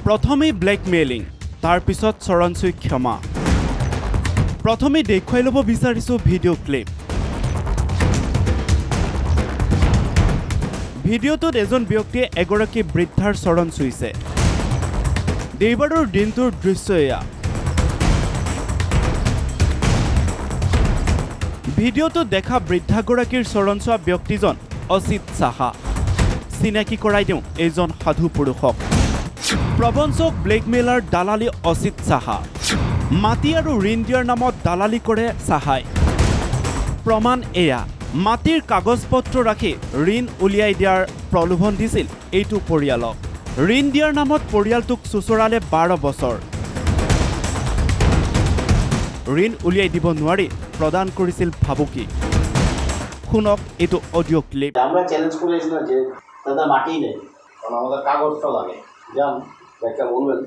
প্ৰথমে ব্লেকমেইলিং তাৰ পিছত চৰণচুই ক্ষমা প্ৰথমে দেখুৱাই ল'ব বিচাৰিছো ভিডিঅ' ক্লিপ ভিডিঅ'টোত এজন ব্যক্তিয়ে এগৰাকী বৃদ্ধাৰ চৰণ চুইছে দেওবাৰৰ দিনটোৰ দৃশ্য এয়া ভিডিঅ'টোত দেখা বৃদ্ধাগৰাকীৰ চৰণ চোৱা ব্যক্তিজন অচিত সাহা চিনাকি কৰাই দিওঁ এইজন সাধু পুৰুষক প্ৰবঞ্চক ব্লেকমেইলাৰ দালালি অচিত সাহা মাটি আৰু ঋণ দিয়াৰ নামত দালালি কৰে সাহাই প্ৰমাণ এয়া মাটিৰ কাগজপত্ৰ ৰাখি ঋণ উলিয়াই দিয়াৰ প্ৰলোভন দিছিল এইটো পৰিয়ালক ঋণ দিয়াৰ নামত পৰিয়ালটোক চুচৰালে 12 বছৰ ঋণ উলিয়াই দিব নোৱাৰি প্ৰদান কৰিছিল ভাবুকি শুনক এইটো অডিও ক্লিপ আমরা চ্যালেঞ্জ করেছিলাম যে তাদের মাটি নেই কারণ আমাদের কাগজটা লাগে যান একটা বলবেন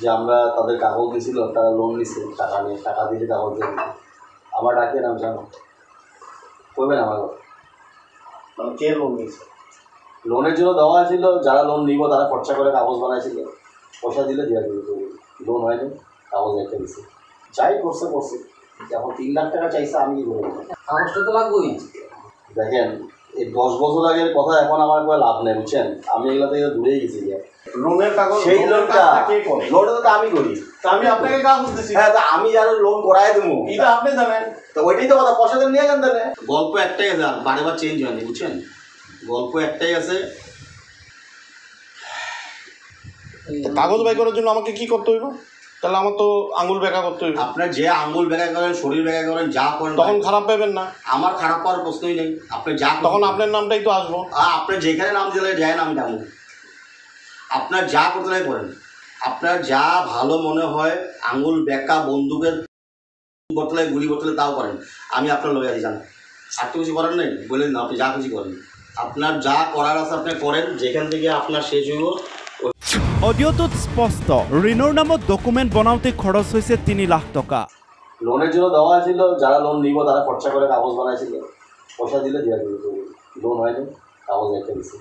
যে আমরা তাদের কাগজ দিয়েছিল তারা লোন নিছে টাকা নিয়ে টাকা দিলে কাগজ দিয়ে আমার ডাকিয়ে নাম জানো করবেন আমার মানে কে লোন নিয়েছে লোনের জন্য দেওয়া হয়েছিল যারা লোন নিব তারা খরচা করে কাগজ বানাইছিল পয়সা দিলে দেওয়া দিল লোন হয়নি কাগজ একটা দিছে যাই করছে করছে এখন 3 লাখ টাকা চাইছে আমি কি করবো কাগজটা তো লাগবেই দেখেন এই 10 বছর আগের কথা এখন আমার কোনো লাভ নেই বুঝছেন আমি এগুলা থেকে দূরেই গেছি লোনের কাগজ সেই লোনটা কে করে লোনটা তো আমি করি তো আমি আপনাকে কাগজ দিছি হ্যাঁ তো আমি যারা লোন করায় দেবো এটা আপনি জানেন তো ওইটাই তো কথা পয়সা নিয়ে গেলেন তাহলে গল্প একটাই আছে বারবার চেঞ্জ হয়নি বুঝছেন গল্প একটাই আছে কাগজ বাই করার জন্য আমাকে কি করতে হইব তাহলে আমার তো আঙ্গুল বেঁকা করতে হইব আপনার যে আঙ্গুল বেঁকা করেন শরীর বেঁকা করেন যা করেন তখন খারাপ পাবেন না আমার খারাপ পাওয়ার প্রশ্নই নেই আপনি যা তখন আপনার নামটাই তো আসবো আপনি যেখানে নাম দিলে যায় নাম ডাকবো আপনার যা করতে নাই করেন আপনার যা ভালো মনে হয় আঙ্গুল বেঁকা বন্দুকের বোতলে গুলি বোতলে তাও করেন আমি আপনার লগে আছি জান আর তো কিছু করার নেই বললেন না আপনি যা খুশি করেন আপনার যা করার আছে আপনি করেন যেখান থেকে আপনার শেষ হইব অডিঅ'টোত স্পষ্ট ঋণৰ নামত ডকুমেণ্ট বনাওঁতে খৰচ হৈছে 3 লাখ টকা লোনের জন্য দেওয়া হয়েছিল যারা লোন নিব তারা খরচা করে কাগজ বানাইছিল পয়সা দিলে দেওয়া দিল লোন হয়নি কাগজ একটা দিছে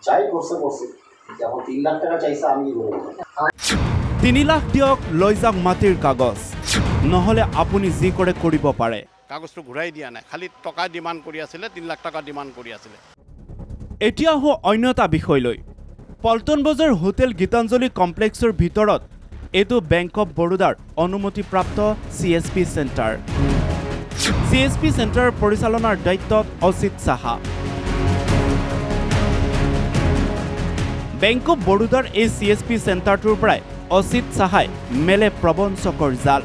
যাই করছে করছে এখন 3 লাখ টাকা চাইছে আমি কি করবো 3 লাখ দিয়ক লৈ যাওক মাটিৰ কাগজ নহ'লে আপুনি যি কৰে কৰিব পাৰে কাগজটো ঘূৰাই দিয়া নাই খালি টকা ডিমান্ড কৰি আছিলে 3 লাখ টকা ডিমান্ড কৰি আছিলে এতিয়া আহোঁ অন্য এটা বিষয়লৈ পল্টন বজাৰ হোটেল গীতাঞ্জলি কমপ্লেক্সৰ ভিতৰত এইটো বেংক অফ বৰোদাৰ অনুমতিপ্ৰাপ্ত CSP চেণ্টাৰ CSP চেণ্টাৰৰ পৰিচালনাৰ দায়িত্বত অচিত সাহা বেংক অফ বৰোদাৰ এই CSP চেণ্টাৰটোৰ পৰাই অচিত সাহাই মেলে প্ৰবঞ্চকৰ জাল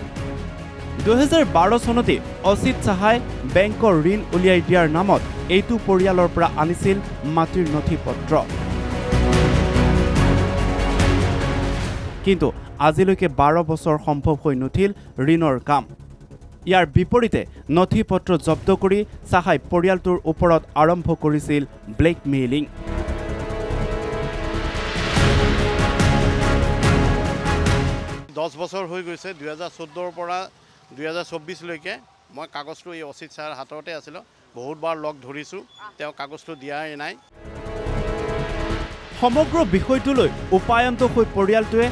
2012 চনতে অচিত সাহাই বেংকৰ ঋণ উলিয়াই দিয়াৰ নামত এইটো পৰিয়ালৰ পৰা আনিছিল মাটিৰ নথি পত্ৰ কিন্তু আজিলৈকে 12 বছৰ সম্ভৱ হৈ নুঠিল ঋণৰ কাম ইয়াৰ বিপৰীতে নথি পত্ৰ জব্দ কৰি সাহাই পৰিয়ালটোৰ ওপৰত আৰম্ভ কৰিছিল ব্লেকমেইলিং দহ বছৰ হৈ গৈছে 2014 পৰা 2024 লৈকে মই কাগজটো এই অচিত ছাৰ হাততে আছিল বহুতবাৰ লগ ধৰিছোঁ তেওঁ কাগজটো দিয়াই নাই সমগ্ৰ বিষয়টোলৈ উপায়ন্ত হৈ পৰিয়ালটোৱে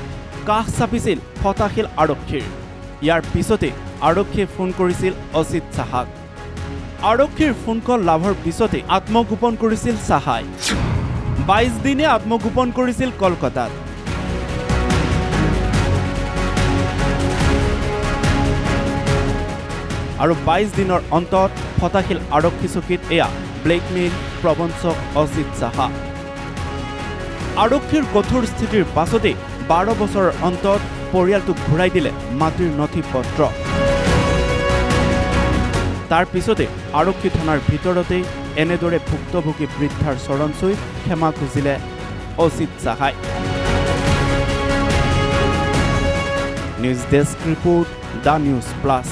কাষ চাপিছিল ফটাশীল আৰক্ষীৰ ইয়াৰ পিছতে আৰক্ষীয়ে ফোন কৰিছিল অচিত সাহাক আৰক্ষীৰ ফোন কল লাভৰ পিছতে আত্মগোপন কৰিছিল সাহাই 22 দিনে আত্মগোপন কৰিছিল কলকাতাত আৰু 22 দিনৰ অন্তত ফটাশীল আৰক্ষী চকীত এয়া ব্লেকমেইল প্ৰবঞ্চক অচিত সাহা আৰক্ষীৰ কঠোৰ স্থিতিৰ পাছতে 12 বছৰৰ অন্তত পৰিয়ালটোক ঘূৰাই দিলে মাটিৰ নথি পত্ৰ তাৰ পিছতে আৰক্ষী থানাৰ ভিতৰতেই এনেদৰে ভুক্তভোগী বৃদ্ধাৰ চৰণ চুই ক্ষমা খুজিলে অচিত সাহাই news desk report the news plus